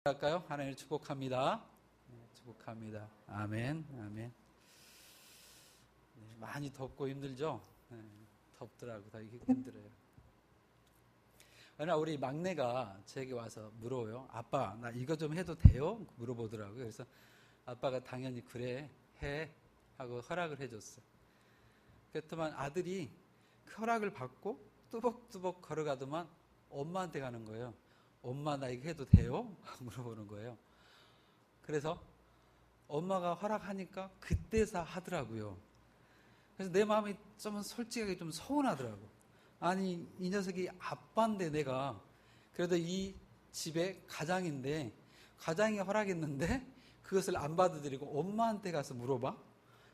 할까요? 하나님을 축복합니다. 축복합니다. 아멘, 아멘. 많이 덥고 힘들죠? 덥더라고, 다 힘들어요. 어느 날 우리 막내가 제게 와서 물어요. 아빠, 나 이거 좀 해도 돼요? 물어보더라고요. 그래서 아빠가 당연히 그래, 해 하고 허락을 해줬어. 그랬더만 아들이 그 허락을 받고 뚜벅뚜벅 걸어가더만 엄마한테 가는 거예요. 엄마, 나 이거 해도 돼요? 물어보는 거예요. 그래서 엄마가 허락하니까 그때서 하더라고요. 그래서 내 마음이 좀 솔직하게 좀 서운하더라고. 아니, 이 녀석이 아빠인데 내가 그래도 이 집의 가장인데 가장이 허락했는데 그것을 안 받아들이고 엄마한테 가서 물어봐?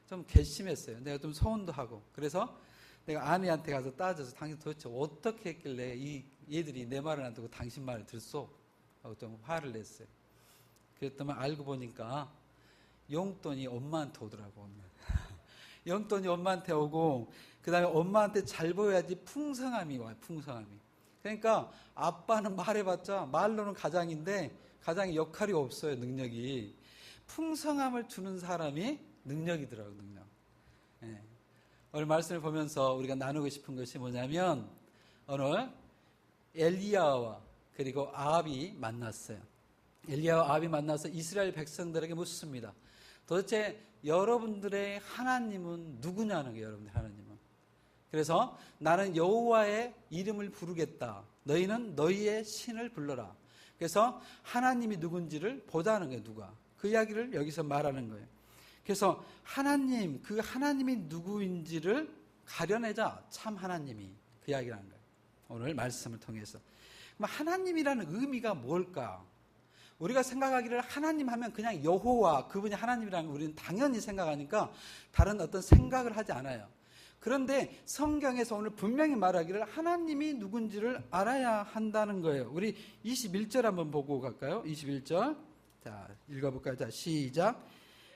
좀 괘씸했어요. 내가 좀 서운도 하고. 그래서 내가 아내한테 가서 따져서 당신 도대체 어떻게 했길래 이 얘들이 내 말을 안 듣고 당신 말을 들소? 하고 좀 화를 냈어요. 그랬더니 알고 보니까 용돈이 엄마한테 오더라고. 용돈이 엄마한테 오고 그 다음에 엄마한테 잘 보여야지 풍성함이 와요. 풍성함이. 그러니까 아빠는 말해봤자 말로는 가장인데 가장의 역할이 없어요. 능력이. 풍성함을 주는 사람이 능력이더라고요. 능력. 예. 오늘 말씀을 보면서 우리가 나누고 싶은 것이 뭐냐면 오늘 엘리야와 그리고 아합이 만났어요. 엘리야와 아합이 만나서 이스라엘 백성들에게 묻습니다. 도대체 여러분들의 하나님은 누구냐는 거예요. 여러분들의 하나님은. 그래서 나는 여호와의 이름을 부르겠다. 너희는 너희의 신을 불러라. 그래서 하나님이 누군지를 보자는 거예요. 누가. 그 이야기를 여기서 말하는 거예요. 그래서 하나님, 그 하나님이 누구인지를 가려내자. 참 하나님이 그 이야기를 하는 거예요. 오늘 말씀을 통해서. 그럼 하나님이라는 의미가 뭘까? 우리가 생각하기를 하나님 하면 그냥 여호와, 그분이 하나님이라는 걸 우리는 당연히 생각하니까 다른 어떤 생각을 하지 않아요. 그런데 성경에서 오늘 분명히 말하기를 하나님이 누군지를 알아야 한다는 거예요. 우리 21절 한번 보고 갈까요? 21절. 자, 읽어볼까요? 자, 시작.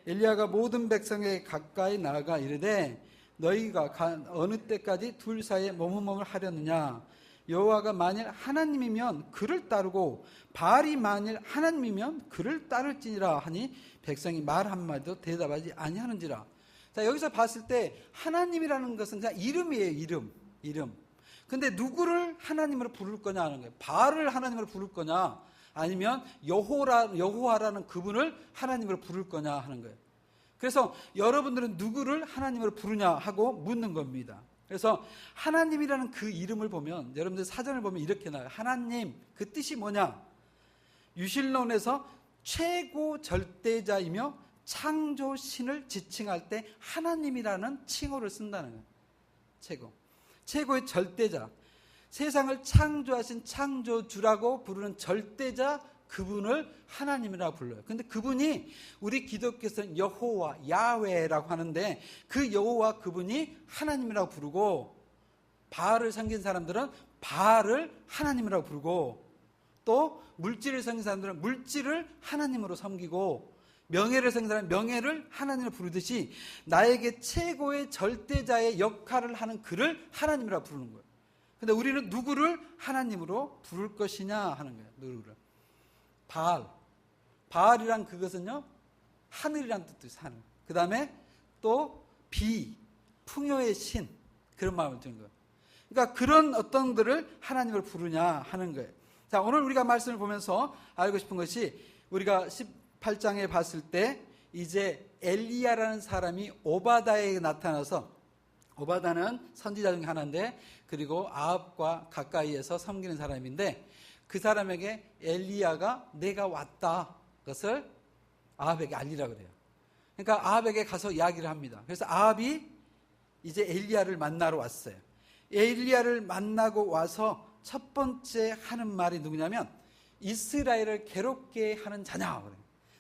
엘리야가 모든 백성에게 가까이 나아가 이르되 너희가 어느 때까지 둘 사이에 머뭇머뭇 하려느냐? 여호와가 만일 하나님이면 그를 따르고 바알이 만일 하나님이면 그를 따를지니라 하니 백성이 말 한마디도 대답하지 아니하는지라. 자, 여기서 봤을 때 하나님이라는 것은 그냥 이름이에요. 이름. 근데 누구를 하나님으로 부를 거냐 하는 거예요. 바알을 하나님으로 부를 거냐 아니면 여호와라는 그분을 하나님으로 부를 거냐 하는 거예요. 그래서 여러분들은 누구를 하나님으로 부르냐 하고 묻는 겁니다. 그래서 하나님이라는 그 이름을 보면 여러분들 사전을 보면 이렇게 나와요. 하나님, 그 뜻이 뭐냐? 유실론에서 최고 절대자이며 창조신을 지칭할 때 하나님이라는 칭호를 쓴다는 거예요. 최고의 절대자. 세상을 창조하신 창조주라고 부르는 절대자, 그분을 하나님이라고 불러요. 근데 그분이 우리 기독교에서는 여호와, 야훼라고 하는데 그 여호와 그분이 하나님이라고 부르고, 바알을 섬긴 사람들은 바알을 하나님이라고 부르고, 또 물질을 섬긴 사람들은 물질을 하나님으로 섬기고, 명예를 섬긴 사람은 명예를 하나님으로 부르듯이 나에게 최고의 절대자의 역할을 하는 그를 하나님이라고 부르는 거예요. 근데 우리는 누구를 하나님으로 부를 것이냐 하는 거예요. 누구를. 바알이란 그것은요, 하늘이란 뜻도 하늘. 그 다음에 또 풍요의 신, 그런 마음을 드는 거예요. 그러니까 그런 어떤들을 하나님을 부르냐 하는 거예요. 자, 오늘 우리가 말씀을 보면서 알고 싶은 것이 우리가 18장에 봤을 때 이제 엘리야라는 사람이 오바다에 나타나서, 오바다는 선지자 중에 하나인데, 그리고 아합과 가까이에서 섬기는 사람인데 그 사람에게 엘리야가 내가 왔다 것을 아합에게 알리라 그래요. 그러니까 아합에게 가서 이야기를 합니다. 그래서 아합이 이제 엘리야를 만나러 왔어요. 엘리야를 만나고 와서 첫 번째 하는 말이 누구냐면 이스라엘을 괴롭게 하는 자냐.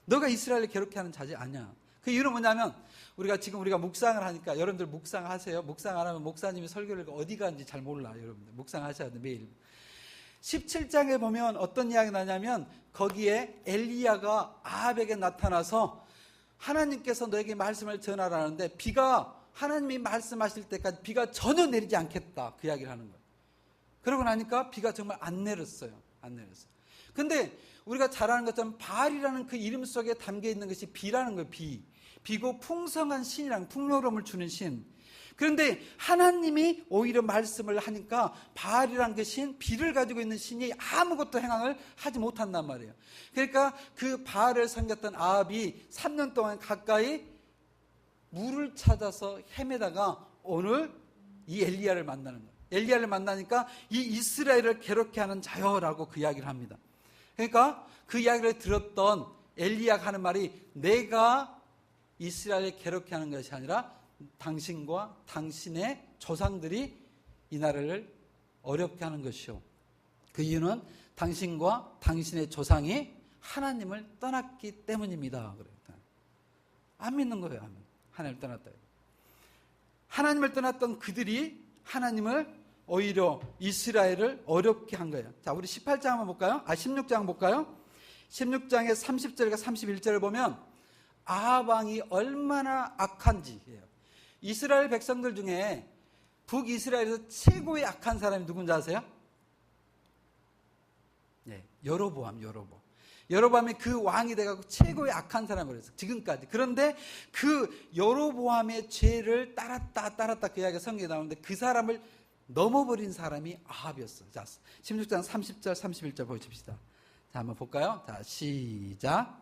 너가 이스라엘을 괴롭게 하는 자지 아니야. 그 이유는 뭐냐면 우리가 묵상을 하니까 여러분들 묵상하세요. 묵상 안 하면 목사님이 설교를 어디 가는지 잘 몰라. 여러분들 묵상하셔야 돼. 매일. 17장에 보면 어떤 이야기가 나냐면 거기에 엘리야가 아합에게 나타나서 하나님께서 너에게 말씀을 전하라는데 비가 하나님이 말씀하실 때까지 비가 전혀 내리지 않겠다. 그 이야기를 하는 거예요. 그러고 나니까 비가 정말 안 내렸어요. 근데 우리가 잘 아는 것처럼 바알이라는 그 이름 속에 담겨 있는 것이 비라는 거예요. 비고 풍성한 신이랑 풍요로움을 주는 신. 그런데 하나님이 오히려 말씀을 하니까 바알이라는 그 신, 비를 가지고 있는 신이 아무것도 행함을 하지 못한단 말이에요. 그러니까 그 바알을 섬겼던 아합이 3년 동안 가까이 물을 찾아서 헤매다가 오늘 이 엘리야를 만나는 거예요. 엘리야를 만나니까 이 이스라엘을 괴롭게 하는 자여라고 그 이야기를 합니다. 그러니까 그 이야기를 들었던 엘리야가 하는 말이 내가 이스라엘을 괴롭게 하는 것이 아니라 당신과 당신의 조상들이 이 나라를 어렵게 하는 것이요. 그 이유는 당신과 당신의 조상이 하나님을 떠났기 때문입니다. 그래요. 안 믿는 거예요. 하나님을 떠났다. 하나님을 떠났던 그들이 하나님을 오히려 이스라엘을 어렵게 한 거예요. 자, 우리 18장 한번 볼까요? 16장 볼까요? 16장의 30절과 31절을 보면 아합 왕이 얼마나 악한지예요. 이스라엘 백성들 중에 북이스라엘에서 최고의 악한 사람이 누군지 아세요? 네, 여로보암이 그 왕이 돼가지고 최고의 악한 사람을 했어요. 지금까지. 그런데 그 여로보암의 죄를 따랐다 그 이야기가 성경에 나오는데 그 사람을 넘어버린 사람이 아합이었어요. 자, 16장 30절 31절 보십시다. 자, 한번 볼까요? 자, 시작.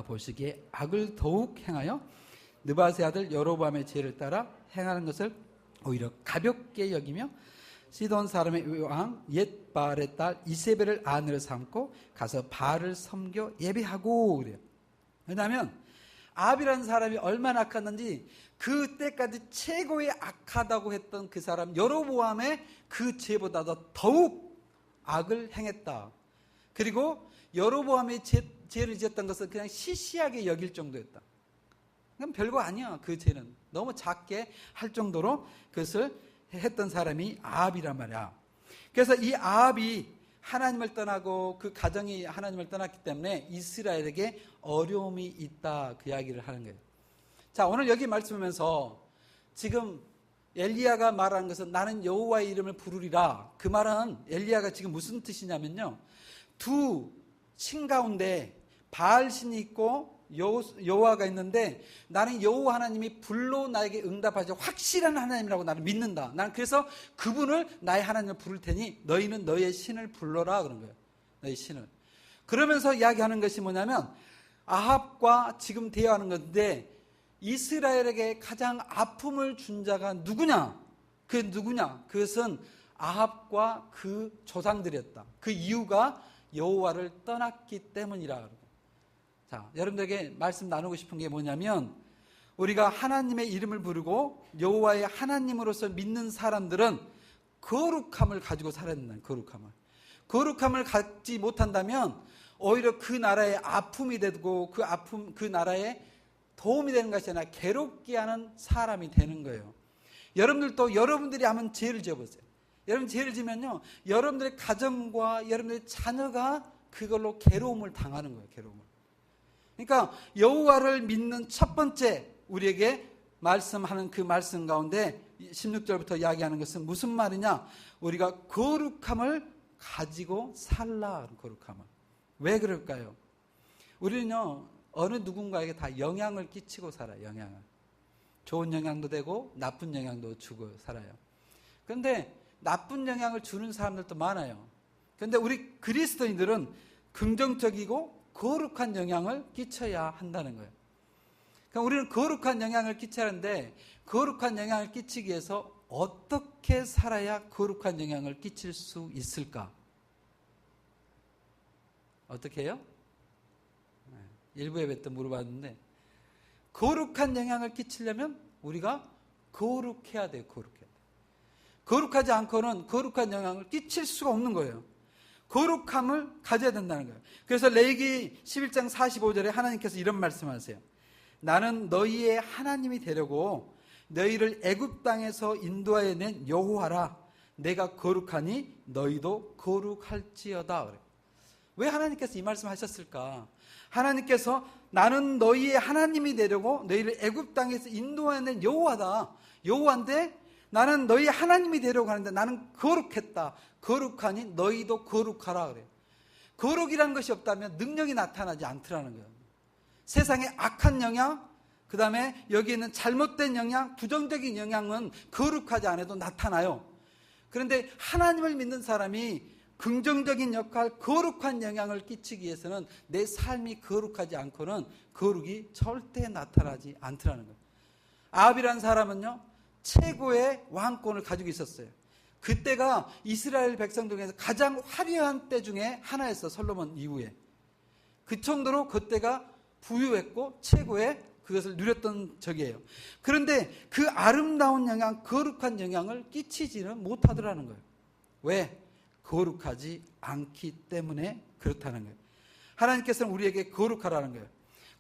보시기에 악을 더욱 행하여 느바세 아들 여로보암의 죄를 따라 행하는 것을 오히려 가볍게 여기며 시돈 사람의 왕 옛 바알의 딸 이세벨을 아내로 삼고 가서 바알을 섬겨 예배하고 그래요. 왜냐하면 아합이라는 사람이 얼마나 악했는지 그때까지 최고의 악하다고 했던 그 사람 여로보암의 그 죄보다도 더욱 악을 행했다. 그리고 여로보암의 죄를 지었던 것은 그냥 시시하게 여길 정도였다. 그럼 별거 아니야. 그 죄는 너무 작게 할 정도로 그것을 했던 사람이 아합이란 말이야. 그래서 이 아합이 하나님을 떠나고 그 가정이 하나님을 떠났기 때문에 이스라엘에게 어려움이 있다 그 이야기를 하는 거예요. 자, 오늘 여기 말씀하면서 지금 엘리야가 말하는 것은 나는 여호와의 이름을 부르리라. 그 말은 엘리야가 지금 무슨 뜻이냐면요, 두 신 가운데 바알 신이 있고 여호와가 있는데 나는 여호와 하나님이 불로 나에게 응답하시 확실한 하나님이라고 나는 믿는다. 나는 그래서 그분을 나의 하나님을 부를 테니 너희는 너의 신을 불러라 그런 거예요. 너의 신을. 그러면서 이야기하는 것이 뭐냐면 아합과 지금 대화하는 건데 이스라엘에게 가장 아픔을 준 자가 누구냐? 그 누구냐? 그것은 아합과 그 조상들이었다. 그 이유가 여호와를 떠났기 때문이라. 자, 여러분들에게 말씀 나누고 싶은 게 뭐냐면 우리가 하나님의 이름을 부르고 여호와의 하나님으로서 믿는 사람들은 거룩함을 가지고 살아야 된다. 거룩함을 갖지 못한다면 오히려 그 나라의 아픔이 되고 그 나라에 도움이 되는 것이 아니라 괴롭게 하는 사람이 되는 거예요. 여러분들도 여러분들이 하면 죄를 지어보세요. 여러분 죄를 지면요, 여러분들의 가정과 여러분들의 자녀가 그걸로 괴로움을 당하는 거예요. 괴로움을. 그러니까 여호와를 믿는 첫 번째 우리에게 말씀하는 그 말씀 가운데 16절부터 이야기하는 것은 무슨 말이냐? 우리가 거룩함을 가지고 살라. 거룩함을. 왜 그럴까요? 우리는요, 어느 누군가에게 다 영향을 끼치고 살아요. 영향을. 좋은 영향도 되고 나쁜 영향도 주고 살아요. 그런데 나쁜 영향을 주는 사람들도 많아요. 그런데 우리 그리스도인들은 긍정적이고 거룩한 영향을 끼쳐야 한다는 거예요. 그러니까 우리는 거룩한 영향을 끼쳐야 하는데 거룩한 영향을 끼치기 위해서 어떻게 살아야 거룩한 영향을 끼칠 수 있을까? 어떻게 해요? 일부 예배 때 물어봤는데 거룩한 영향을 끼치려면 우리가 거룩해야 돼요. 거룩하지 않고는 거룩한 영향을 끼칠 수가 없는 거예요. 거룩함을 가져야 된다는 거예요. 그래서 레위기 11장 45절에 하나님께서 이런 말씀하세요. 나는 너희의 하나님이 되려고 너희를 애굽 땅에서 인도하여 낸 여호와라. 내가 거룩하니 너희도 거룩할지어다. 그래요. 왜 하나님께서 이 말씀하셨을까? 하나님께서 나는 너희의 하나님이 되려고 너희를 애굽 땅에서 인도하여 낸 여호와다. 여호와인데 나는 너희 하나님이 되려고 하는데 나는 거룩했다. 거룩하니 너희도 거룩하라 그래요. 거룩이란 것이 없다면 능력이 나타나지 않더라는 거예요. 세상의 악한 영향, 그 다음에 여기 있는 잘못된 영향, 부정적인 영향은 거룩하지 않아도 나타나요. 그런데 하나님을 믿는 사람이 긍정적인 역할, 거룩한 영향을 끼치기 위해서는 내 삶이 거룩하지 않고는 거룩이 절대 나타나지 않더라는 거예요. 아합이라는 사람은요, 최고의 왕권을 가지고 있었어요. 그때가 이스라엘 백성들 중에서 가장 화려한 때 중에 하나였어, 솔로몬 이후에. 그 정도로 그때가 부유했고 최고의 그것을 누렸던 적이에요. 그런데 그 아름다운 영향, 거룩한 영향을 끼치지는 못하더라는 거예요. 왜? 거룩하지 않기 때문에 그렇다는 거예요. 하나님께서는 우리에게 거룩하라는 거예요.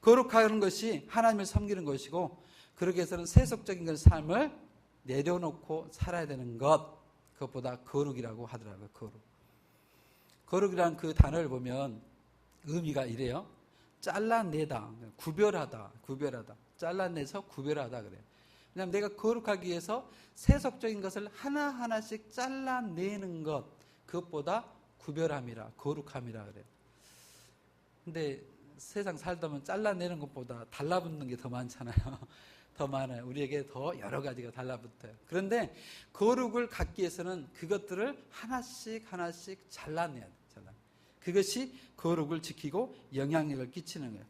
거룩하는 것이 하나님을 섬기는 것이고, 그러기 위해서는 세속적인 삶을 내려놓고 살아야 되는 것, 그것보다 거룩이라고 하더라고요. 거룩이라는 그 단어를 보면 의미가 이래요. 잘라내다, 구별하다, 잘라내서 구별하다 그래요. 왜냐하면 내가 거룩하기 위해서 세속적인 것을 하나하나씩 잘라내는 것, 그것보다 구별함이라, 거룩함이라 그래요. 근데 세상 살다 보면 잘라내는 것보다 달라붙는 게 더 많잖아요. 더 많아요. 우리에게 더 여러 가지가 달라붙어요. 그런데 거룩을 갖기 위해서는 그것들을 하나씩 잘라내야 돼요. 그것이 거룩을 지키고 영향력을 끼치는 거예요.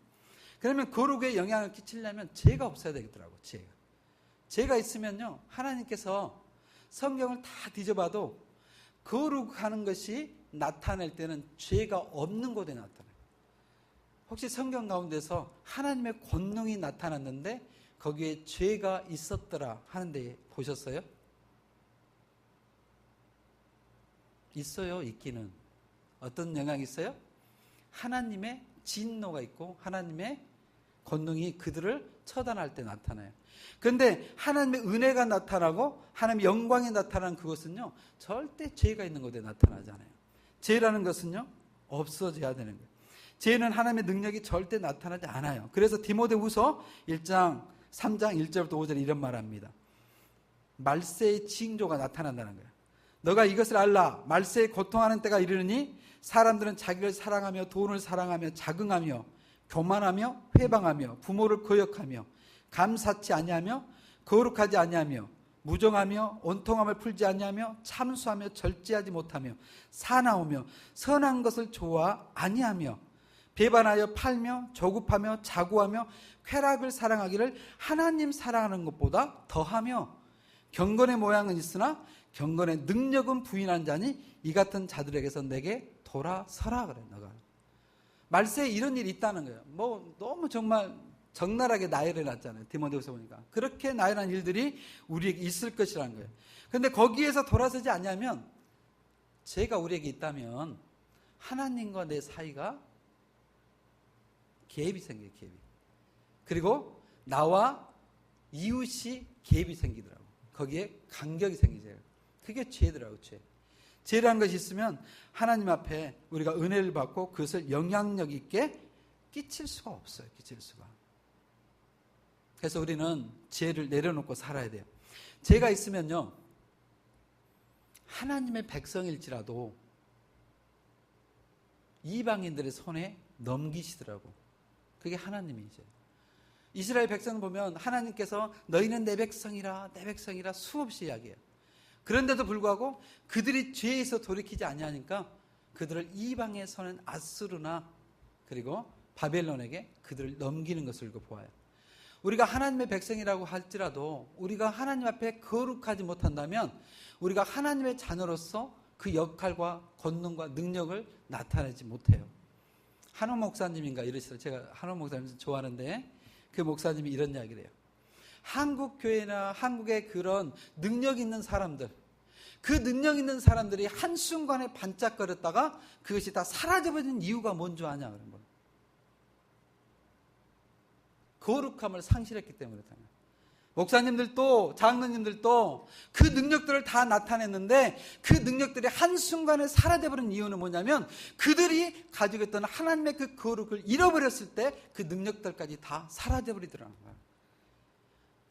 그러면 거룩에 영향을 끼치려면 죄가 없어야 되겠더라고요. 죄가 있으면요, 하나님께서 성경을 다 뒤져봐도 거룩하는 것이 나타낼 때는 죄가 없는 곳에 나타나요. 혹시 성경 가운데서 하나님의 권능이 나타났는데 거기에 죄가 있었더라 하는데 보셨어요? 있어요. 있기는. 어떤 영향이 있어요? 하나님의 진노가 있고 하나님의 권능이 그들을 처단할 때 나타나요. 그런데 하나님의 은혜가 나타나고 하나님의 영광이 나타나는 그것은요, 절대 죄가 있는 곳에 나타나지 않아요. 죄라는 것은요, 없어져야 되는 거예요. 죄는 하나님의 능력이 절대 나타나지 않아요. 그래서 디모데후서 1장 3장 1절부터 5절에 이런 말합니다. 말세의 징조가 나타난다는 거예요. 너가 이것을 알라. 말세에 고통하는 때가 이르느니 사람들은 자기를 사랑하며 돈을 사랑하며 자긍하며 교만하며 회방하며 부모를 거역하며 감사치 아니하며 거룩하지 아니하며 무정하며 온통함을 풀지 아니하며 참수하며 절제하지 못하며 사나우며 선한 것을 좋아 아니하며 배반하여 팔며 조급하며 자고하며 쾌락을 사랑하기를 하나님 사랑하는 것보다 더하며 경건의 모양은 있으나 경건의 능력은 부인한 자니 이 같은 자들에게서 내게 돌아서라 그래. 너가 말세에 이런 일이 있다는 거예요. 뭐 너무 정말 적나라하게 나열해 놨잖아요. 디모데후서 보니까 그렇게 나열한 일들이 우리에게 있을 것이라는 거예요. 그런데 거기에서 돌아서지 않냐면 죄가 우리에게 있다면 하나님과 내 사이가 갭이 생겨요. 갭이. 그리고 나와 이웃이 갭이 생기더라고요. 거기에 간격이 생기죠. 그게 죄더라고요. 죄라는 것이 있으면 하나님 앞에 우리가 은혜를 받고 그것을 영향력 있게 끼칠 수가 없어요. 끼칠 수가. 그래서 우리는 죄를 내려놓고 살아야 돼요. 죄가 있으면요, 하나님의 백성일지라도 이방인들의 손에 넘기시더라고. 그게 하나님이죠. 이스라엘 백성 보면 하나님께서 너희는 내 백성이라 내 백성이라 수없이 이야기해요. 그런데도 불구하고 그들이 죄에서 돌이키지 아니하니까 그들을 이방의 손은 아수르나 그리고 바벨론에게 그들을 넘기는 것을 보아요. 우리가 하나님의 백성이라고 할지라도 우리가 하나님 앞에 거룩하지 못한다면 우리가 하나님의 자녀로서 그 역할과 권능과 능력을 나타내지 못해요. 한호 목사님인가 이러시더라고요. 제가 한호 목사님 좋아하는데 그 목사님이 이런 이야기를 해요. 한국 교회나 한국의 그런 능력 있는 사람들, 그 능력 있는 사람들이 한순간에 반짝거렸다가 그것이 다 사라져버리는 이유가 뭔 줄 아냐 그런 거예요. 거룩함을 상실했기 때문에 그렇다는 거예요. 목사님들도 장로님들도 그 능력들을 다 나타냈는데 그 능력들이 한순간에 사라져버린 이유는 뭐냐면 그들이 가지고 있던 하나님의 그 거룩을 잃어버렸을 때 그 능력들까지 다 사라져버리더라는 거예요.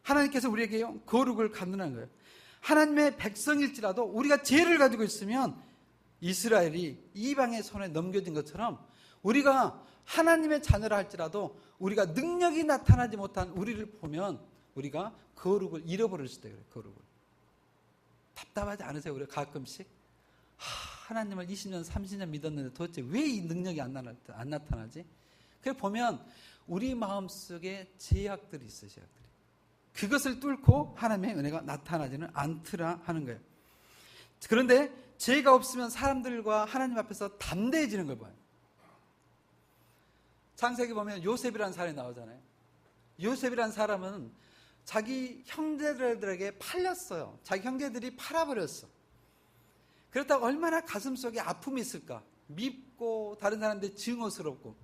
하나님께서 우리에게 거룩을 갖는다는 거예요. 하나님의 백성일지라도 우리가 죄를 가지고 있으면 이스라엘이 이방의 손에 넘겨진 것처럼 우리가 하나님의 자녀라 할지라도 우리가 능력이 나타나지 못한 우리를 보면 우리가 거룩을 잃어버릴 수도 있어요. 거룩을. 답답하지 않으세요? 우리가 가끔씩 하나님을 20년 30년 믿었는데 도대체 왜 이 능력이 안 나타나지? 그래 보면 우리 마음속에 제약들이 있어요. 제약들이. 그것을 뚫고 하나님의 은혜가 나타나지는 않더라 하는 거예요. 그런데 죄가 없으면 사람들과 하나님 앞에서 담대해지는 걸 봐요. 창세기 보면 요셉이라는 사람이 나오잖아요. 요셉이라는 사람은 자기 형제들에게 팔렸어요. 자기 형제들이 팔아버렸어. 그렇다고 얼마나 가슴속에 아픔이 있을까. 밉고 다른 사람들이 증오스럽고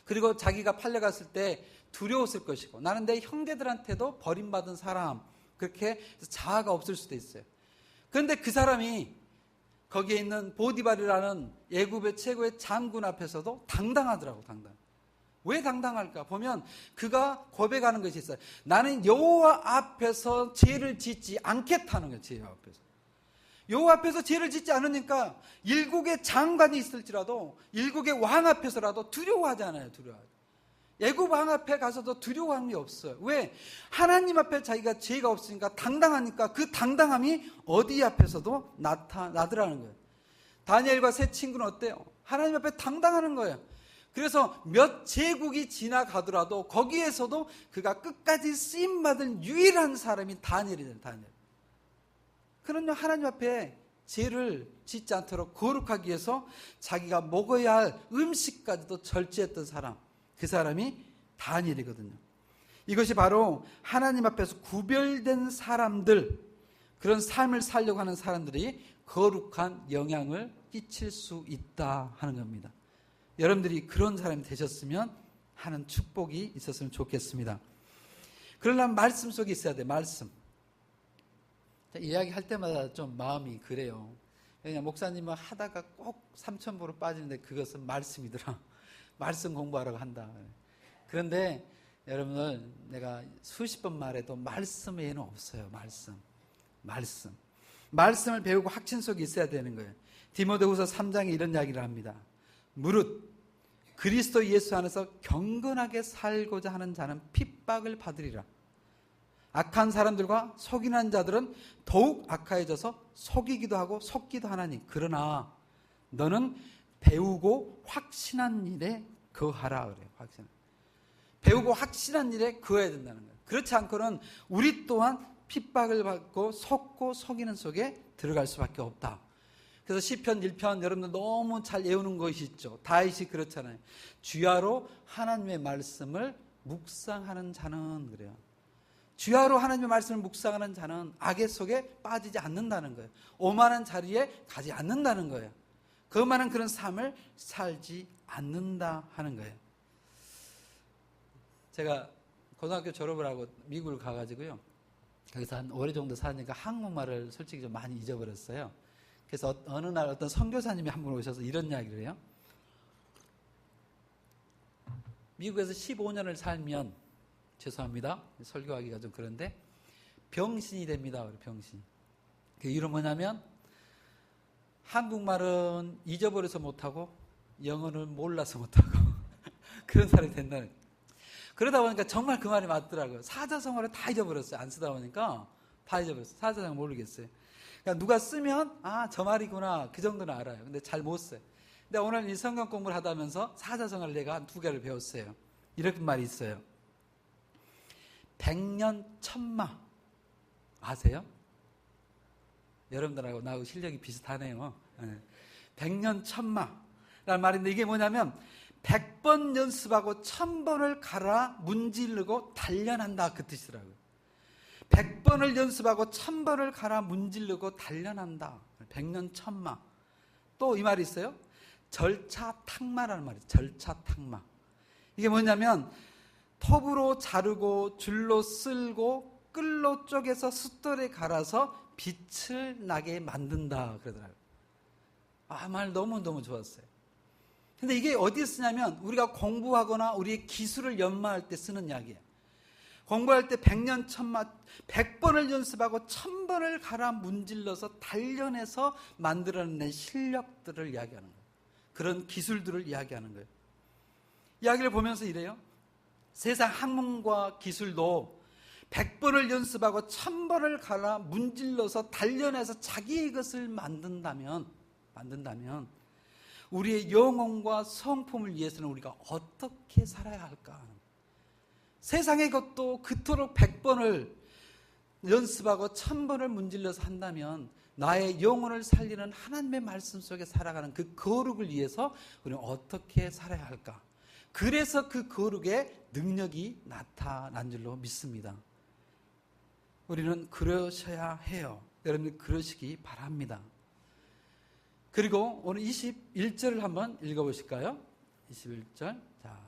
그리고 자기가 팔려갔을 때 두려웠을 것이고 나는 내 형제들한테도 버림받은 사람 그렇게 자아가 없을 수도 있어요. 그런데 그 사람이 거기에 있는 보디발이라는 애굽의 최고의 장군 앞에서도 당당하더라고. 왜 당당할까? 보면 그가 고백하는 것이 있어요. 나는 여호와 앞에서 죄를 짓지 않겠다는 거예요. 여호와 앞에서. 여호와 앞에서 죄를 짓지 않으니까 일국의 장관이 있을지라도 일국의 왕 앞에서라도 두려워하지 않아요. 두려워하지. 애굽 왕 앞에 가서도 두려움이 없어요. 왜? 하나님 앞에 자기가 죄가 없으니까 당당하니까 그 당당함이 어디 앞에서도 나타나더라는 거예요. 다니엘과 세 친구는 어때요? 하나님 앞에 당당하는 거예요. 그래서 몇 제국이 지나가더라도 거기에서도 그가 끝까지 쓰임받은 유일한 사람이 다니엘이잖아요. 다니엘. 그런요 하나님 앞에 죄를 짓지 않도록 거룩하기 위해서 자기가 먹어야 할 음식까지도 절제했던 사람, 그 사람이 다니엘이거든요. 이것이 바로 하나님 앞에서 구별된 사람들, 그런 삶을 살려고 하는 사람들이 거룩한 영향을 끼칠 수 있다 하는 겁니다. 여러분들이 그런 사람이 되셨으면 하는 축복이 있었으면 좋겠습니다. 그러려면 말씀 속에 있어야 돼. 말씀. 이야기할 때마다 좀 마음이 그래요. 그냥 목사님은 하다가 꼭 삼천포로 빠지는데 그것은 말씀이더라. 말씀 공부하라고 한다. 그런데 여러분들 내가 수십 번 말해도 말씀 외에는 없어요. 말씀을 배우고 확신 속에 있어야 되는 거예요. 디모데후서 3장에 이런 이야기를 합니다. 무릇 그리스도 예수 안에서 경건하게 살고자 하는 자는 핍박을 받으리라. 악한 사람들과 속이는 자들은 더욱 악하여져서 속이기도 하고 속기도 하나니 그러나 너는 배우고 확신한 일에 거하라 그래요. 배우고 확신한 일에 거해야 된다는 거예요. 그렇지 않고는 우리 또한 핍박을 받고 속고 속이는 속에 들어갈 수밖에 없다. 그래서 시편 1편 여러분들 너무 잘 외우는 것이 있죠. 다윗이 그렇잖아요. 주야로 하나님의 말씀을 묵상하는 자는 그래요. 주야로 하나님의 말씀을 묵상하는 자는 악의 속에 빠지지 않는다는 거예요. 오만한 자리에 가지 않는다는 거예요. 그만한 그런 삶을 살지 않는다 하는 거예요. 제가 고등학교 졸업을 하고 미국을 가가지고요. 거기서 한 오래 정도 사니까 한국말을 솔직히 좀 많이 잊어버렸어요. 그래서 어느 날 어떤 선교사님이 한 분 오셔서 이런 이야기를 해요. 미국에서 15년을 살면 죄송합니다. 설교하기가 좀 그런데 병신이 됩니다. 병신. 그 이유는 뭐냐면 한국말은 잊어버려서 못하고 영어는 몰라서 못하고 그런 사람이 된다는 거예요. 그러다 보니까 정말 그 말이 맞더라고요. 사자성어를 다 잊어버렸어요. 안 쓰다 보니까 다 잊어버렸어요. 사자성어 모르겠어요. 그러니까 누가 쓰면 저 말이구나 그 정도는 알아요. 근데 잘 못 써요. 근데 오늘 이 성경 공부를 하다 하면서 사자성어를 내가 한 2개를 배웠어요. 이렇게 말이 있어요. 백년천마 아세요? 여러분들하고 나하고 실력이 비슷하네요. 백년천마라는 말인데 이게 뭐냐면 100번 연습하고 1000번을 갈아 문지르고 단련한다 그 뜻이더라고요. 100번을 연습하고 1000번을 갈아 문지르고 단련한다. 백년천마. 또 이 말이 있어요. 절차탁마라는 말이 있어요. 절차탁마. 이게 뭐냐면 톱으로 자르고 줄로 쓸고 끌로 쪼개서 숫돌에 갈아서 빛을 나게 만든다 그러더라고요. 말 너무너무 좋았어요. 근데 이게 어디에 쓰냐면 우리가 공부하거나 우리의 기술을 연마할 때 쓰는 이야기예요. 공부할 때 100년 천마 100번을 연습하고 1000번을 갈아 문질러서 단련해서 만들어낸 실력들을 이야기하는 거예요. 그런 기술들을 이야기하는 거예요. 이야기를 보면서 이래요. 세상 학문과 기술도 100번을 연습하고 1000번을 갈아 문질러서 단련해서 자기의 것을 만든다면 우리의 영혼과 성품을 위해서는 우리가 어떻게 살아야 할까? 세상의 것도 그토록 100번을 연습하고 1000번을 문질러서 한다면 나의 영혼을 살리는 하나님의 말씀 속에 살아가는 그 거룩을 위해서 우리는 어떻게 살아야 할까? 그래서 그 거룩의 능력이 나타난 줄로 믿습니다. 우리는 그러셔야 해요. 여러분들 그러시기 바랍니다. 그리고 오늘 21절을 한번 읽어보실까요? 21절. 자,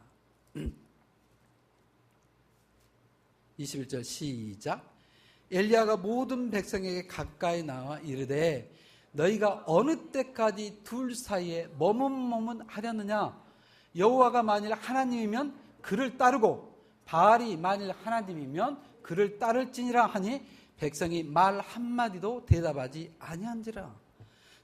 21절 시작. 엘리야가 모든 백성에게 가까이 나와 이르되 너희가 어느 때까지 둘 사이에 머뭇머뭇하려느냐? 여호와가 만일 하나님이면 그를 따르고 바알이 만일 하나님이면 그를 따를지니라 하니 백성이 말 한마디도 대답하지 아니한지라.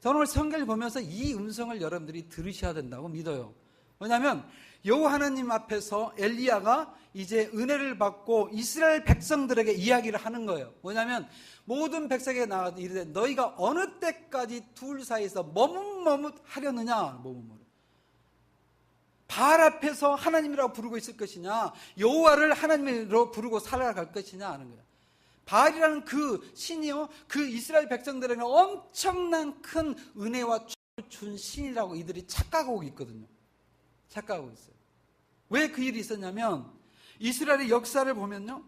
저는 오늘 성경을 보면서 이 음성을 여러분들이 들으셔야 된다고 믿어요. 왜냐하면 여호와 하나님 앞에서 엘리야가 이제 은혜를 받고 이스라엘 백성들에게 이야기를 하는 거예요. 뭐냐면 모든 백성에게 나와서 이르되 너희가 어느 때까지 둘 사이에서 머뭇머뭇하려느냐. 바알 앞에서 하나님이라고 부르고 있을 것이냐, 여호와를 하나님으로 부르고 살아갈 것이냐 하는 거예요. 바알이라는 그 신이요, 그 이스라엘 백성들에게는 엄청난 큰 은혜와 축복을 준 신이라고 이들이 착각하고 있거든요. 착각하고 있어요. 왜 그 일이 있었냐면 이스라엘의 역사를 보면요,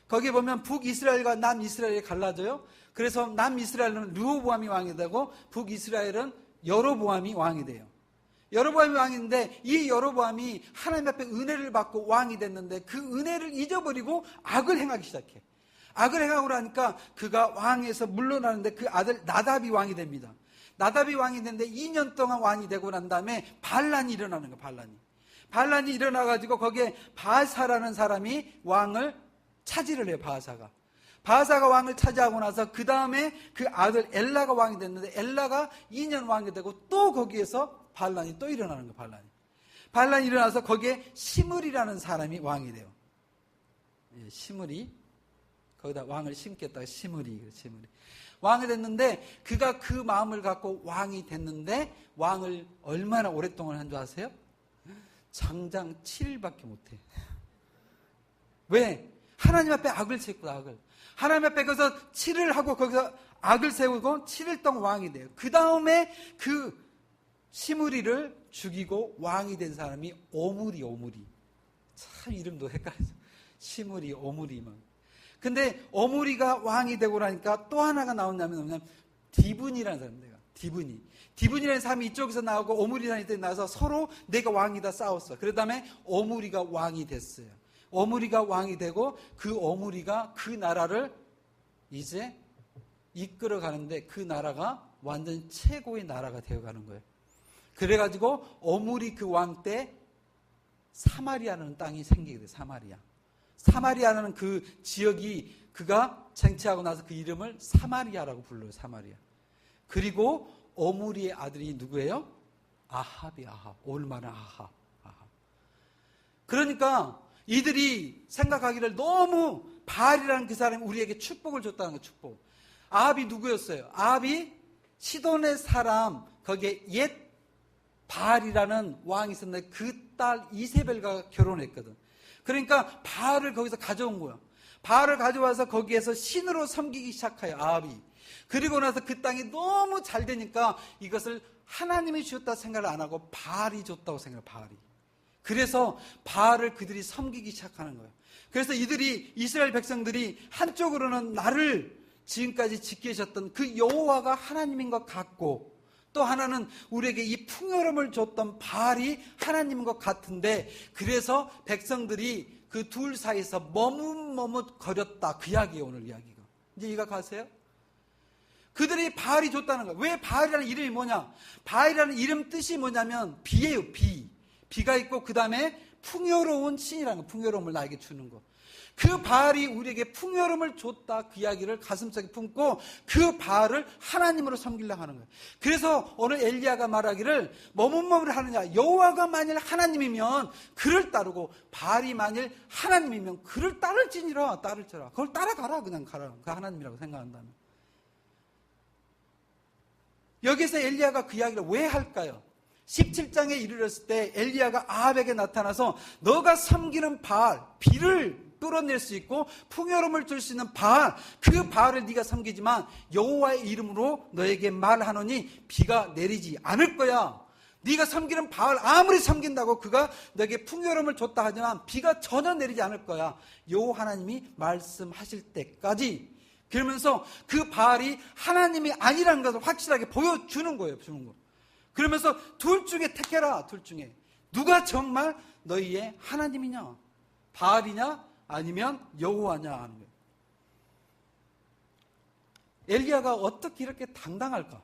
거기에 보면 북이스라엘과 남이스라엘이 갈라져요. 그래서 남이스라엘은 르호보암이 왕이 되고 북이스라엘은 여로보암이 왕이 돼요. 여로보암이 왕인데 이 여로보암이 하나님 앞에 은혜를 받고 왕이 됐는데 그 은혜를 잊어버리고 악을 행하기 시작해. 악을 행하고 나니까 그가 왕에서 물러나는데 그 아들 나답이 왕이 됩니다. 나답이 왕이 됐는데 2년 동안 왕이 되고 난 다음에 반란이 일어나는 거예요. 반란이 일어나가지고 거기에 바하사라는 사람이 왕을 차지를 해요. 바하사가 왕을 차지하고 나서 그 다음에 그 아들 엘라가 왕이 됐는데 엘라가 2년 왕이 되고 또 거기에서 반란이 또 일어나는 거예요. 반란이 일어나서 거기에 시므리라는 사람이 왕이 돼요. 시므리, 거기다 왕을 심겠다가 시므리. 왕이 됐는데 그가 그 마음을 갖고 왕이 됐는데 왕을 얼마나 오랫동안 한 줄 아세요? 장장 7일밖에 못해. 왜? 하나님 앞에 악을 세우고 악을. 하나님 앞에 거기서 7을 하고 거기서 악을 세우고 7일 동안 왕이 돼요. 그 다음에 그 시므리를 죽이고 왕이 된 사람이 오므리. 참 이름도 헷갈려서 시므리, 오므리만. 근데 오므리가 왕이 되고 나니까 또 하나가 나오냐면 뭐냐면 디분이라는 사람이에요. 디분이라는 사람이 이쪽에서 나오고 오므리라는 데 나와서 서로 내가 왕이다 싸웠어. 그 다음에 오므리가 왕이 됐어요. 오므리가 왕이 되고 그 오므리가 그 나라를 이제 이끌어 가는데 그 나라가 완전 최고의 나라가 되어가는 거예요. 그래가지고 오므리 그 왕 때 사마리아라는 땅이 생기게 돼요. 사마리아라는 그 지역이 그가 쟁취하고 나서 그 이름을 사마리아라고 불러요. 사마리아. 그리고 오므리의 아들이 누구예요? 아합. 올만한 아합. 그러니까 이들이 생각하기를 너무 바알이라는 그 사람이 우리에게 축복을 줬다는 거예요. 축복. 아합이 누구였어요? 아합이 시돈의 사람, 거기에 옛 바알이라는 왕이 있었는데 그 딸 이세벨과 결혼했거든. 그러니까 바알을 거기서 가져온 거야. 바알을 가져와서 거기에서 신으로 섬기기 시작해요. 아합이. 그리고 나서 그 땅이 너무 잘 되니까 이것을 하나님이 주었다 생각을 안 하고 바알이 줬다고 생각해요. 바알이. 그래서 바알을 그들이 섬기기 시작하는 거예요. 그래서 이들이 이스라엘 백성들이 한쪽으로는 나를 지금까지 지키셨던 그 여호와가 하나님인 것 같고 또 하나는 우리에게 이 풍요로움을 줬던 바알이 하나님인 것 같은데 그래서 백성들이 그 둘 사이에서 머뭇거렸다. 그 이야기예요. 오늘 이야기가. 이제 이해가 가세요? 그들이 바알이 줬다는 거예요. 왜 바알이라는 이름이 뭐냐? 바알이라는 이름 뜻이 뭐냐면 비예요. 비가 있고 그 다음에 풍요로운 신이라는 거. 풍요로움을 나에게 주는 거. 그 바알이 우리에게 풍요로움을 줬다, 그 이야기를 가슴속에 품고 그 바알을 하나님으로 섬기려고 하는 거예요. 그래서 오늘 엘리야가 말하기를 뭐뭐뭐를 하느냐, 여호와가 만일 하나님이면 그를 따르고 바알이 만일 하나님이면 그를 따를지니라. 그걸 따라가라. 그냥 가라. 그 하나님이라고 생각한다면. 여기서 엘리야가 그 이야기를 왜 할까요? 17장에 이르렀을 때 엘리야가 아합에게 나타나서 너가 섬기는 바알, 비를 뚫어낼 수 있고 풍요로움을 줄 수 있는 바알, 그 바알을 네가 섬기지만 여호와의 이름으로 너에게 말하노니 비가 내리지 않을 거야. 네가 섬기는 바알 아무리 섬긴다고 그가 너에게 풍요로움을 줬다 하지만 비가 전혀 내리지 않을 거야. 여호와 하나님이 말씀하실 때까지. 그러면서 그 바알이 하나님이 아니라는 것을 확실하게 보여주는 거예요. 그러면서 둘 중에 택해라. 둘 중에 누가 정말 너희의 하나님이냐, 바알이냐 아니면 여호와냐 하는 거예요. 엘리야가 어떻게 이렇게 당당할까?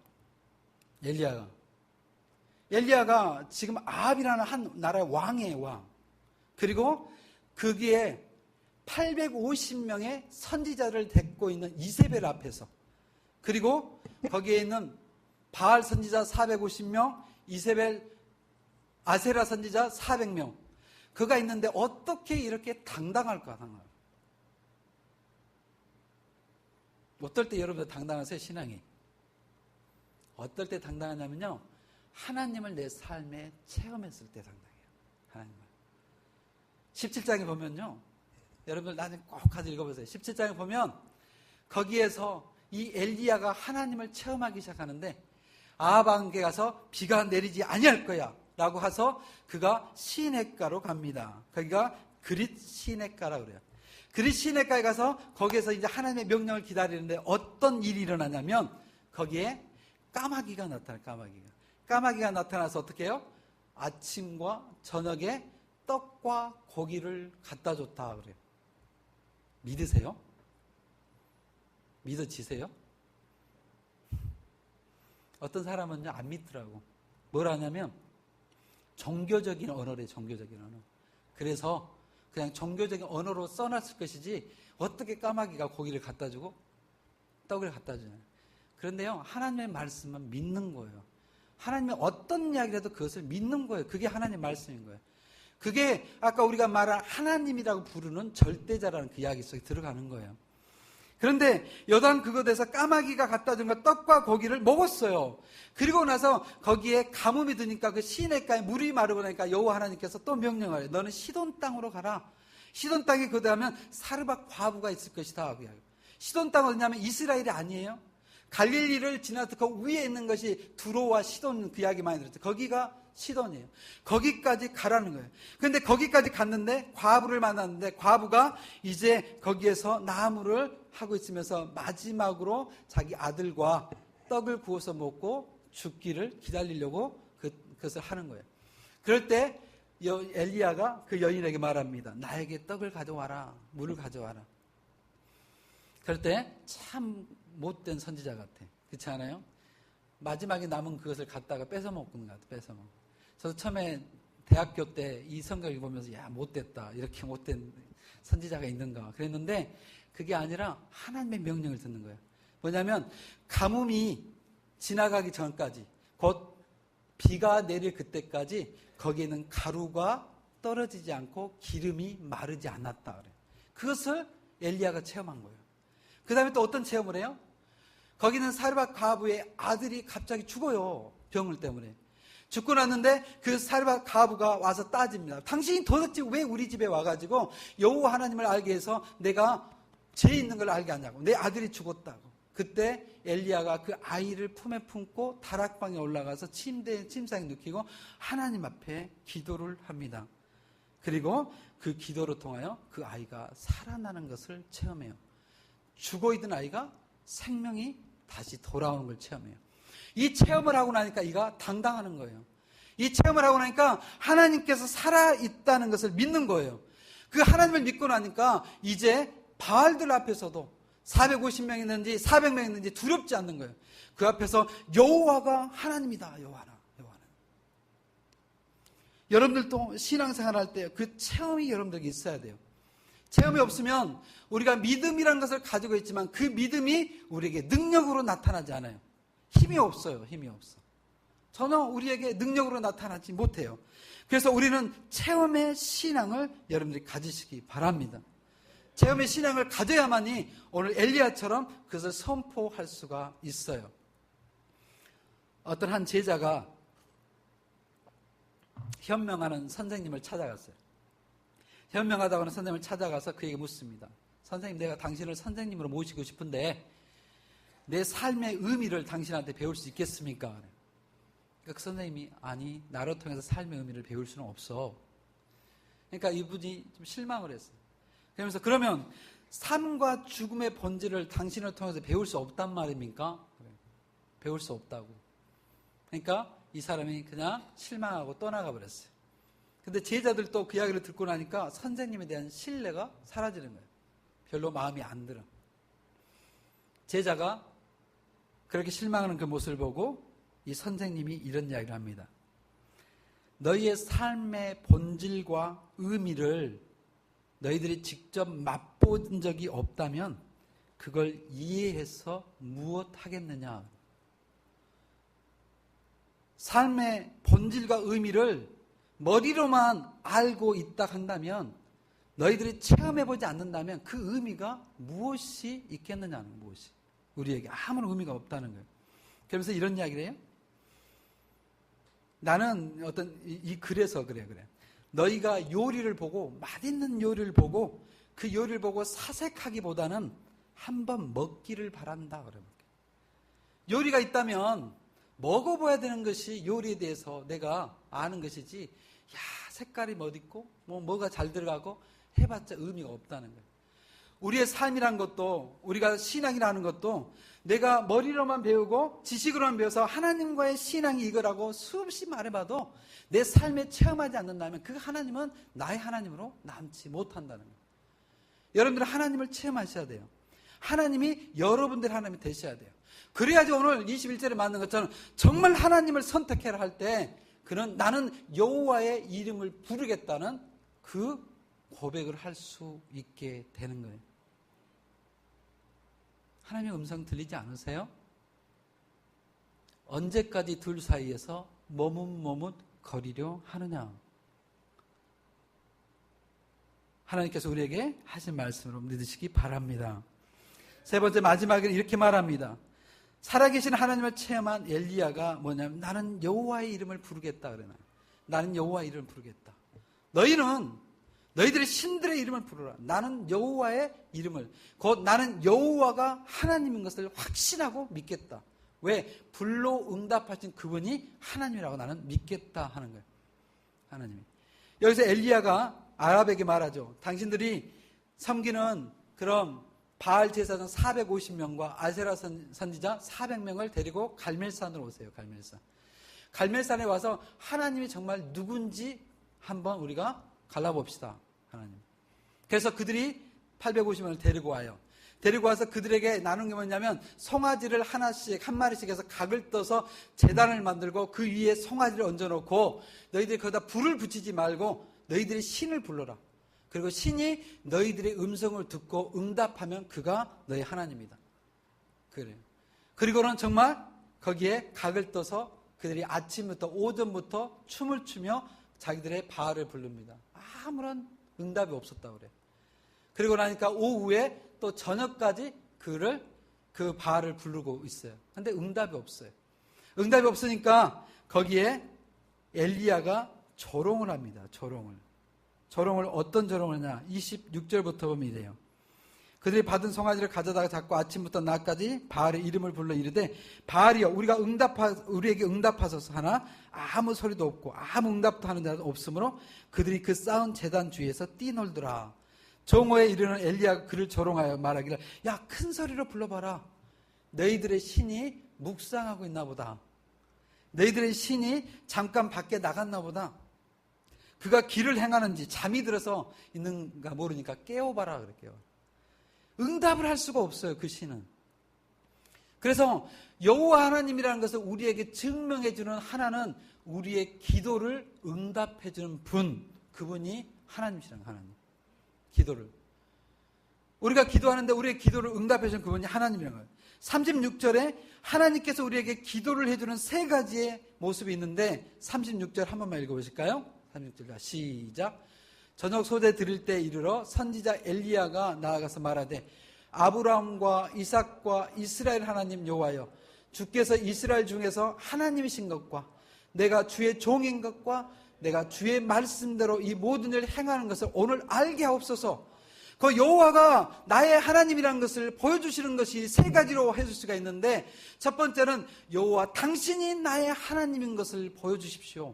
엘리야가 지금 아합이라는 한 나라의 왕이에요. 왕. 그리고 거기에 850명의 선지자를 데리고 있는 이세벨 앞에서, 그리고 거기에 있는 바알 선지자 450명, 이세벨 아세라 선지자 400명, 그가 있는데 어떻게 이렇게 당당할까? 어떨 때 여러분들 당당하세요? 신앙이 어떨 때 당당하냐면요, 하나님을 내 삶에 체험했을 때 당당해요. 하나님을. 17장에 보면요, 여러분들 나중에 꼭 가서 읽어보세요. 17장에 보면 거기에서 이 엘리야가 하나님을 체험하기 시작하는데, 아합 왕에게 가서 비가 내리지 아니할 거야 라고 해서 그가 시냇가로 갑니다. 거기가 그릿 시냇가라고 그래요. 그릿 시냇가에 가서 거기에서 이제 하나님의 명령을 기다리는데 어떤 일이 일어나냐면 거기에 까마귀가 나타나요. 까마귀가 나타나서 어떻게 해요? 아침과 저녁에 떡과 고기를 갖다 줬다 그래요. 믿으세요? 믿어지세요? 어떤 사람은요 안 믿더라고. 뭘 하냐면 종교적인 언어래. 종교적인 언어. 그래서 그냥 종교적인 언어로 써놨을 것이지 어떻게 까마귀가 고기를 갖다 주고 떡을 갖다 주냐. 그런데요, 하나님의 말씀은 믿는 거예요. 하나님의 어떤 이야기를 해도 그것을 믿는 거예요. 그게 하나님의 말씀인 거예요. 그게 아까 우리가 말한 하나님이라고 부르는 절대자라는 그 이야기 속에 들어가는 거예요. 그런데 여단 그것에서 까마귀가 갖다 준 떡과 고기를 먹었어요. 그리고 나서 거기에 가뭄이 드니까 그 시냇가에 물이 마르고 나니까 여호와 하나님께서 또 명령을 해요. 너는 시돈 땅으로 가라. 시돈 땅에 거기하면 사르밧 과부가 있을 것이다. 시돈 땅은 어디냐면 이스라엘이 아니에요. 갈릴리를 지나서 그 위에 있는 것이 두로와 시돈, 그 이야기 많이 들었죠. 거기가 시돈이에요. 거기까지 가라는 거예요. 그런데 거기까지 갔는데 과부를 만났는데 과부가 이제 거기에서 나무를 하고 있으면서 마지막으로 자기 아들과 떡을 구워서 먹고 죽기를 기다리려고 그것을 하는 거예요. 그럴 때 엘리야가 그 여인에게 말합니다. 나에게 떡을 가져와라. 물을 가져와라. 그럴 때 참 못된 선지자 같아. 그렇지 않아요? 마지막에 남은 그것을 갖다가 뺏어 먹는 것 같아. 뺏어 먹고. 저도 처음에 대학교 때 이 성경을 보면서 야 못됐다. 이렇게 못된 선지자가 있는가 그랬는데 그게 아니라 하나님의 명령을 듣는 거예요. 뭐냐면 가뭄이 지나가기 전까지, 곧 비가 내릴 그때까지 거기에는 가루가 떨어지지 않고 기름이 마르지 않았다 그래요. 그것을 엘리야가 체험한 거예요. 그 다음에 또 어떤 체험을 해요? 거기는 사르밧 과부의 아들이 갑자기 죽어요. 병을 때문에. 죽고 났는데 그 사르밧 과부가 와서 따집니다. 당신이 도대체 왜 우리 집에 와가지고 여호와 하나님을 알게 해서 내가 죄 있는 걸 알게 하냐고. 내 아들이 죽었다고. 그때 엘리야가 그 아이를 품에 품고 다락방에 올라가서 침상에 눕히고 하나님 앞에 기도를 합니다. 그리고 그 기도로 통하여 그 아이가 살아나는 것을 체험해요. 죽어있던 아이가 생명이 다시 돌아오는 걸 체험해요. 이 체험을 하고 나니까 이가 당당하는 거예요. 이 체험을 하고 나니까 하나님께서 살아있다는 것을 믿는 거예요. 그 하나님을 믿고 나니까 이제 바알들 앞에서도 450명 있는지 400명 있는지 두렵지 않는 거예요. 그 앞에서 여호와가 하나님이다. 여호와는. 여러분들도 신앙생활 할 때 그 체험이 여러분들에게 있어야 돼요. 체험이 없으면 우리가 믿음이라는 것을 가지고 있지만 그 믿음이 우리에게 능력으로 나타나지 않아요. 힘이 없어요. 힘이 없어. 전혀 우리에게 능력으로 나타나지 못해요. 그래서 우리는 체험의 신앙을 여러분들이 가지시기 바랍니다. 체험의 신앙을 가져야만이 오늘 엘리야처럼 그것을 선포할 수가 있어요. 어떤 한 제자가 현명하는 선생님을 찾아갔어요. 현명하다고 하는 선생님을 찾아가서 그에게 묻습니다. 선생님, 내가 당신을 선생님으로 모시고 싶은데 내 삶의 의미를 당신한테 배울 수 있겠습니까? 그러니까 그 선생님이 아니, 나를 통해서 삶의 의미를 배울 수는 없어. 그러니까 이분이 좀 실망을 했어요. 그러면서 그러면 삶과 죽음의 본질을 당신을 통해서 배울 수 없단 말입니까? 배울 수 없다고. 그러니까 이 사람이 그냥 실망하고 떠나가 버렸어요. 근데 제자들도 그 이야기를 듣고 나니까 선생님에 대한 신뢰가 사라지는 거예요. 별로 마음이 안 들어. 제자가 그렇게 실망하는 그 모습을 보고 이 선생님이 이런 이야기를 합니다. 너희의 삶의 본질과 의미를 너희들이 직접 맛본 적이 없다면 그걸 이해해서 무엇 하겠느냐. 삶의 본질과 의미를 머리로만 알고 있다 한다면 너희들이 체험해보지 않는다면 그 의미가 무엇이 있겠느냐는 거예요. 무엇이. 우리에게 아무런 의미가 없다는 거예요. 그러면서 이런 이야기를 해요. 나는 어떤 이 글에서 그래. 너희가 요리를 보고 맛있는 요리를 보고 그 요리를 보고 사색하기보다는 한번 먹기를 바란다. 그러면 요리가 있다면 먹어봐야 되는 것이 요리에 대해서 내가 아는 것이지 야 색깔이 멋있고 뭐가 잘 들어가고 해봤자 의미가 없다는 거예요. 우리의 삶이란 것도 우리가 신앙이라는 것도 내가 머리로만 배우고 지식으로만 배워서 하나님과의 신앙이 이거라고 수없이 말해봐도 내 삶에 체험하지 않는다면 그 하나님은 나의 하나님으로 남지 못한다는 거예요. 여러분들은 하나님을 체험하셔야 돼요. 하나님이 여러분들의 하나님이 되셔야 돼요. 그래야지 오늘 21절에 맞는 것처럼 정말 하나님을 선택해라 할 때 그는 나는 여호와의 이름을 부르겠다는 그 고백을 할 수 있게 되는 거예요. 하나님의 음성 들리지 않으세요? 언제까지 둘 사이에서 머뭇머뭇 거리려 하느냐? 하나님께서 우리에게 하신 말씀으로 믿으시기 바랍니다. 세 번째 마지막에는 이렇게 말합니다. 살아계신 하나님을 체험한 엘리야가 뭐냐면 나는 여호와의 이름을 부르겠다 그러나 나는 여호와의 이름을 부르겠다. 너희들의 신들의 이름을 부르라. 나는 여호와의 이름을 곧 나는 여호와가 하나님인 것을 확신하고 믿겠다. 왜? 불로 응답하신 그분이 하나님이라고 나는 믿겠다 하는 거예요. 하나님이. 여기서 엘리야가 아랍에게 말하죠. 당신들이 섬기는 그럼 바알 제사장 450명과 아세라 선지자 400명을 데리고 갈멜산으로 오세요. 갈멜산에 와서 하나님이 정말 누군지 한번 우리가 갈라봅시다. 하나님. 그래서 그들이 850명을 데리고 와요. 데리고 와서 그들에게 나눈 게 뭐냐면 송아지를 하나씩 한 마리씩 해서 각을 떠서 제단을 만들고 그 위에 송아지를 얹어놓고 너희들이 거기다 불을 붙이지 말고 너희들이 신을 불러라. 그리고 신이 너희들의 음성을 듣고 응답하면 그가 너희 하나님이다. 그래요. 그리고는 정말 거기에 각을 떠서 그들이 아침부터 오전부터 춤을 추며 자기들의 바알을 부릅니다. 아무런 응답이 없었다고 그래요. 그리고 나니까 오후에 또 저녁까지 그 바알을 부르고 있어요. 근데 응답이 없어요. 응답이 없으니까 거기에 엘리야가 조롱을 합니다. 조롱을 어떤 조롱을 하냐? 26절부터 보면 이래요. 그들이 받은 송아지를 가져다가 잡고 아침부터 낮까지 바알의 이름을 불러 이르되 바알이여 우리에게 응답하소서 하나 아무 소리도 없고 아무 응답도 하는 자도 없으므로 그들이 그 쌓은 제단 주위에서 뛰놀더라. 정오에 이르는 엘리야가 그를 조롱하여 말하기를 야 큰 소리로 불러봐라. 너희들의 신이 묵상하고 있나 보다. 너희들의 신이 잠깐 밖에 나갔나 보다. 그가 길을 행하는지 잠이 들어서 있는가 모르니까 깨워봐라 그럴게요. 응답을 할 수가 없어요. 그 신은. 그래서 여호와 하나님이라는 것을 우리에게 증명해주는 하나는 우리의 기도를 응답해주는 분, 그분이 하나님이시라는 하나님. 기도를. 우리가 기도하는데 우리의 기도를 응답해 주는 그분이 하나님이라는 거예요. 36절에 하나님께서 우리에게 기도를 해주는 세 가지의 모습이 있는데 36절 한 번만 읽어보실까요? 36절 시작. 저녁 소재 드릴 때 이르러 선지자 엘리야가 나아가서 말하되 아브라함과 이삭과 이스라엘 하나님 여호와여, 주께서 이스라엘 중에서 하나님이신 것과 내가 주의 종인 것과 내가 주의 말씀대로 이 모든 일을 행하는 것을 오늘 알게 하옵소서. 그 여호와가 나의 하나님이라는 것을 보여주시는 것이 세 가지로 해줄 수가 있는데, 첫 번째는 여호와 당신이 나의 하나님인 것을 보여주십시오.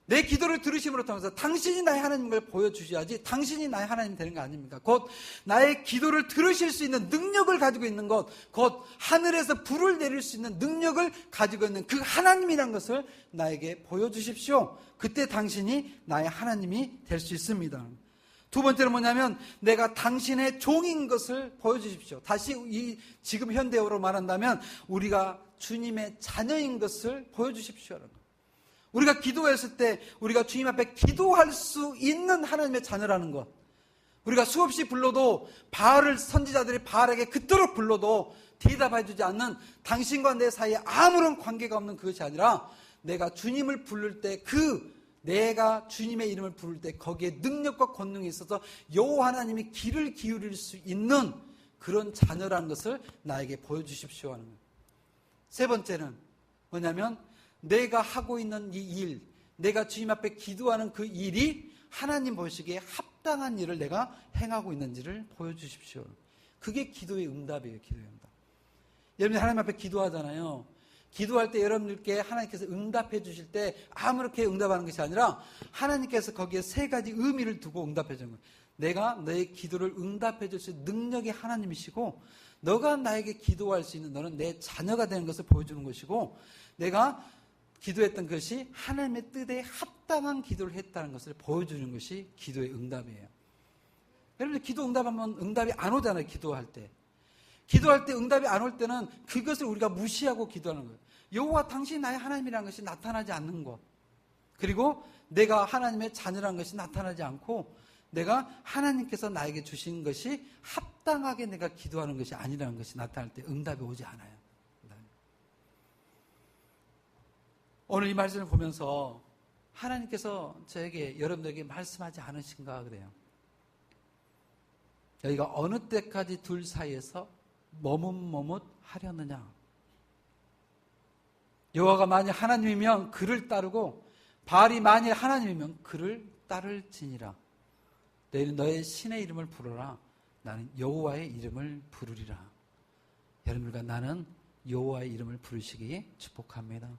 내 기도를 들으심으로 통해서 당신이 나의 하나님인 걸 보여주셔야지 당신이 나의 하나님 되는 거 아닙니까? 곧 나의 기도를 들으실 수 있는 능력을 가지고 있는 것, 곧 하늘에서 불을 내릴 수 있는 능력을 가지고 있는 그 하나님이라는 것을 나에게 보여주십시오. 그때 당신이 나의 하나님이 될 수 있습니다. 두 번째는 뭐냐면 내가 당신의 종인 것을 보여주십시오. 다시 지금 현대어로 말한다면 우리가 주님의 자녀인 것을 보여주십시오. 우리가 기도했을 때 우리가 주님 앞에 기도할 수 있는 하나님의 자녀라는 것, 우리가 수없이 불러도 선지자들이 바알에게 그토록 불러도 대답해 주지 않는 당신과 내 사이에 아무런 관계가 없는 그것이 아니라 내가 주님을 부를 때 내가 주님의 이름을 부를 때 거기에 능력과 권능이 있어서 여호와 하나님이 귀를 기울일 수 있는 그런 자녀라는 것을 나에게 보여주십시오 하는 거예요. 세 번째는 뭐냐면 내가 하고 있는 이 일, 내가 주님 앞에 기도하는 그 일이 하나님 보시기에 합당한 일을 내가 행하고 있는지를 보여주십시오. 그게 기도의 응답이에요. 기도의 응답. 여러분이 하나님 앞에 기도하잖아요. 기도할 때 여러분들께 하나님께서 응답해 주실 때 아무렇게 응답하는 것이 아니라 하나님께서 거기에 세 가지 의미를 두고 응답해 주는 거예요. 내가 너의 기도를 응답해 줄 수 있는 능력이 하나님이시고, 너가 나에게 기도할 수 있는 너는 내 자녀가 되는 것을 보여주는 것이고, 내가 기도했던 것이 하나님의 뜻에 합당한 기도를 했다는 것을 보여주는 것이 기도의 응답이에요. 여러분들 기도 응답하면 응답이 안 오잖아요. 기도할 때 응답이 안 올 때는 그것을 우리가 무시하고 기도하는 거예요. 여호와 당신이 나의 하나님이라는 것이 나타나지 않는 것, 그리고 내가 하나님의 자녀라는 것이 나타나지 않고 내가 하나님께서 나에게 주신 것이 합당하게 내가 기도하는 것이 아니라는 것이 나타날 때 응답이 오지 않아요. 오늘 이 말씀을 보면서 하나님께서 저에게, 여러분들에게 말씀하지 않으신가 그래요. 여기가 어느 때까지 둘 사이에서 머뭇머뭇 하려느냐. 여호와가 만일 하나님이면 그를 따르고 바알이 만일 하나님이면 그를 따를지니라. 너희는 너의 신의 이름을 부르라. 나는 여호와의 이름을 부르리라. 여러분들과 나는 여호와의 이름을 부르시기 축복합니다.